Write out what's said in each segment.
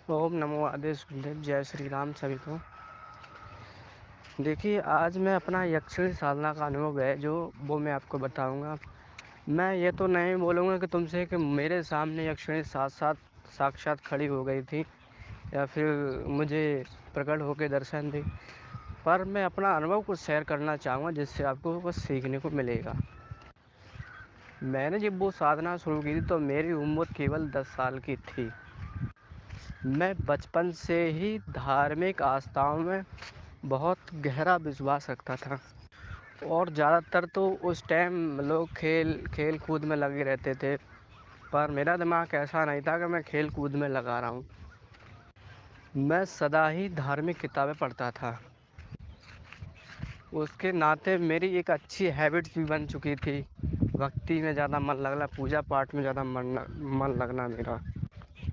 ओम नमो आदेश गुरुदेव। जय श्री राम सभी को। देखिए, आज मैं अपना यक्षिणी साधना का अनुभव है जो वो मैं आपको बताऊंगा। मैं ये तो नहीं बोलूँगा कि तुमसे कि मेरे सामने यक्षिणी साथ साथ साक्षात खड़ी हो गई थी या फिर मुझे प्रकट होकर दर्शन दी, पर मैं अपना अनुभव कुछ शेयर करना चाहूँगा जिससे आपको कुछ सीखने को मिलेगा। मैंने जब वो साधना शुरू की थी तो मेरी उम्र केवल 10 साल की थी। मैं बचपन से ही धार्मिक आस्थाओं में बहुत गहरा विश्वास रखता था और ज़्यादातर तो उस टाइम लोग खेल कूद में लगे रहते थे, पर मेरा दिमाग ऐसा नहीं था कि मैं खेल कूद में लगा रहा हूँ। मैं सदा ही धार्मिक किताबें पढ़ता था। उसके नाते मेरी एक अच्छी हैबिट्स भी बन चुकी थी। भक्ति में ज़्यादा मन लगना, पूजा पाठ में ज़्यादा मन लगना मेरा।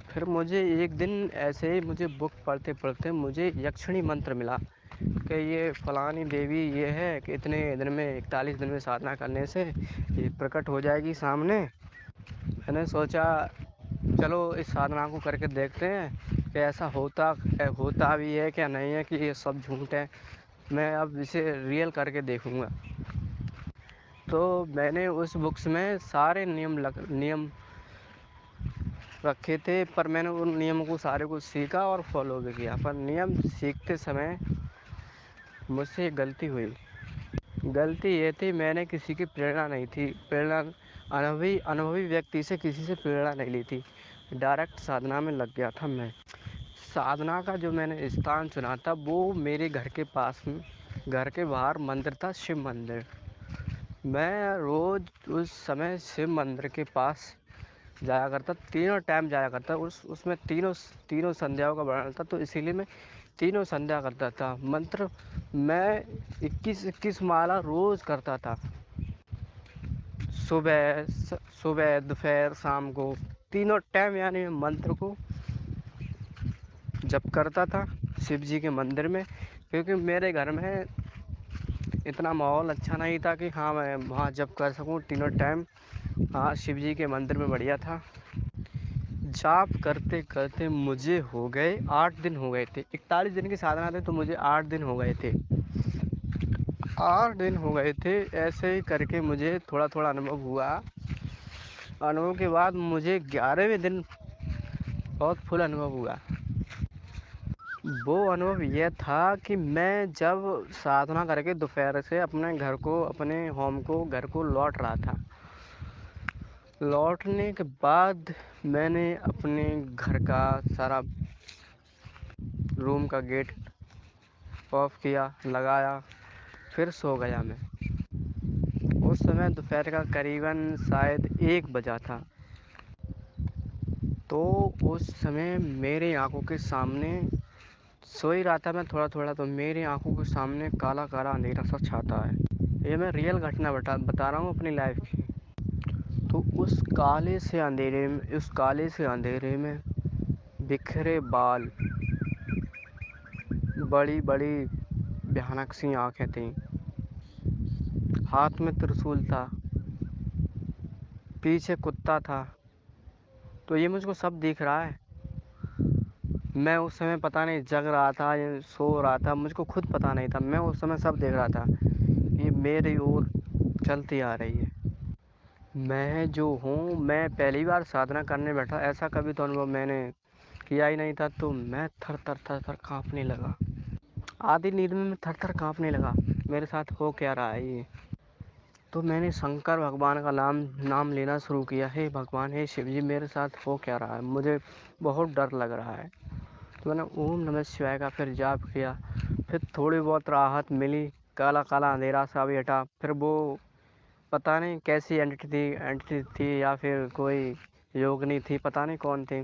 फिर मुझे एक दिन ऐसे ही मुझे बुक पढ़ते पढ़ते मुझे यक्षिणी मंत्र मिला कि ये फलानी देवी ये है कि इतने दिन में 41 दिन में साधना करने से ये प्रकट हो जाएगी सामने। मैंने सोचा चलो इस साधना को करके देखते हैं कि ऐसा होता भी है क्या नहीं है, कि ये सब झूठ है। मैं अब इसे रियल करके देखूंगा। तो मैंने उस बुक्स में सारे नियम रखे थे, पर मैंने उन नियमों को सारे को सीखा और फॉलो भी किया। पर नियम सीखते समय मुझसे एक गलती हुई। गलती ये थी, मैंने किसी की प्रेरणा अनुभवी व्यक्ति से किसी से प्रेरणा नहीं ली थी। डायरेक्ट साधना में लग गया था मैं। साधना का जो मैंने स्थान चुना था वो मेरे घर के पास में, घर के बाहर मंदिर था, शिव मंदिर। मैं रोज उस समय शिव मंदिर के पास जाया करता, तीनों टाइम जाया करता। उसमें तीनों संध्याओं का वर्णन था, तो इसीलिए मैं तीनों संध्या करता था। मंत्र मैं 21 माला रोज करता था। सुबह दोपहर शाम को तीनों टाइम, यानी मैं मंत्र को जप करता था शिव जी के मंदिर में। क्योंकि मेरे घर में इतना माहौल अच्छा नहीं था कि हाँ मैं वहाँ जप कर सकूँ तीनों टाइम। हाँ, शिव जी के मंदिर में बढ़िया था। जाप करते करते मुझे हो गए 8 दिन हो गए थे। 41 दिन की साधना थे तो मुझे 8 दिन हो गए थे। 8 दिन हो गए थे। ऐसे ही करके मुझे थोड़ा थोड़ा अनुभव हुआ। अनुभव के बाद मुझे 11वें दिन बहुत फुल अनुभव हुआ। वो अनुभव यह था कि मैं जब साधना करके दोपहर से अपने घर को लौट रहा था। लौटने के बाद मैंने अपने घर का सारा रूम का गेट ऑफ किया, लगाया, फिर सो गया मैं। उस समय दोपहर का करीबन शायद 1 बजा था। तो उस समय मेरी आंखों के सामने, सो ही रहा था मैं थोड़ा थोड़ा, तो मेरी आंखों के सामने काला काला अंधेरा सा छाता है। ये मैं रियल घटना बता रहा हूँ अपनी लाइफ की। तो उस काले से अंधेरे में बिखरे बाल, बड़ी बड़ी भयानक सी आंखें थीं, हाथ में त्रिशूल था, पीछे कुत्ता था। तो ये मुझको सब दिख रहा है। मैं उस समय पता नहीं जग रहा था या सो रहा था, मुझको खुद पता नहीं था। मैं उस समय सब देख रहा था। ये मेरी ओर चलती आ रही है। मैं जो हूँ, मैं पहली बार साधना करने बैठा, ऐसा कभी तो अनुभव मैंने किया ही नहीं था। तो मैं थर थर थर थर काँपने लगा। आधी नींद में मैं थर थर काँपने लगा, मेरे साथ हो क्या रहा है ये। तो मैंने शंकर भगवान का नाम लेना शुरू किया। हे भगवान, हे शिव जी, मेरे साथ हो क्या रहा है, मुझे बहुत डर लग रहा है। तो मैंने ओम नमः शिवाय का फिर जाप किया। फिर थोड़ी बहुत राहत मिली, काला काला अंधेरा सा भी हटा। फिर वो पता नहीं कैसी एंटिटी थी या फिर कोई योगिनी थी, पता नहीं कौन थी,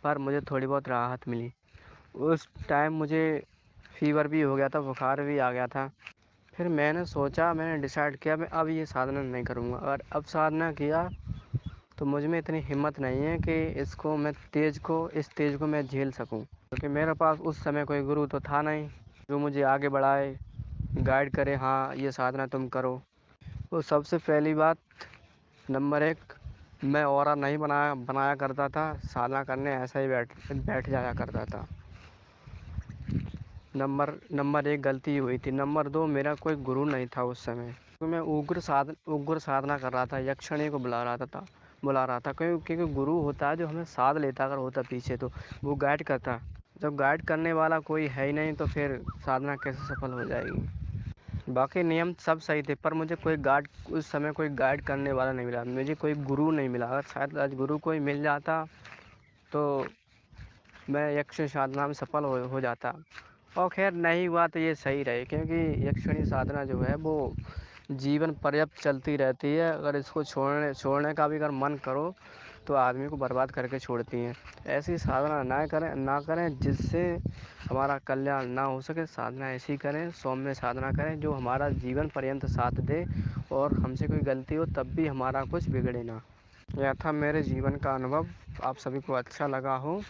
पर मुझे थोड़ी बहुत राहत मिली। उस टाइम मुझे फीवर भी हो गया था, बुखार भी आ गया था। फिर मैंने डिसाइड किया मैं अब ये साधना नहीं करूँगा। अगर अब साधना किया तो मुझ में इतनी हिम्मत नहीं है कि इस तेज को मैं झेल सकूं। क्योंकि मेरे पास उस समय कोई गुरु तो था नहीं जो मुझे आगे बढ़ाए, गाइड करे, हाँ ये साधना तुम करो। तो सबसे पहली बात, नंबर 1, मैं ऑरा नहीं बनाया करता था, साधना करने ऐसा ही बैठ जाया करता था। नंबर 1 गलती हुई थी। नंबर 2 मेरा कोई गुरु नहीं था उस समय। तो मैं उग्र साधना कर रहा था, यक्षिणी को बुला रहा था क्योंकि गुरु होता है जो हमें साध लेता, अगर होता पीछे तो वो गाइड करता। जब गाइड करने वाला कोई है ही नहीं तो फिर साधना कैसे सफल हो जाएगी। बाकी नियम सब सही थे, पर मुझे उस समय कोई गाइड करने वाला नहीं मिला, मुझे कोई गुरु नहीं मिला। अगर शायद आज गुरु कोई मिल जाता तो मैं यक्ष साधना में सफल हो जाता। और खैर नहीं हुआ तो ये सही रहे, क्योंकि यक्षिणी साधना जो है वो जीवन पर्यंत चलती रहती है। अगर इसको छोड़ने का भी अगर मन करो तो आदमी को बर्बाद करके छोड़ती हैं। ऐसी साधना ना करें जिससे हमारा कल्याण ना हो सके। साधना ऐसी करें, सौम्य साधना करें जो हमारा जीवन पर्यंत साथ दे, और हमसे कोई गलती हो तब भी हमारा कुछ बिगड़े ना। यह था मेरे जीवन का अनुभव, आप सभी को अच्छा लगा हो।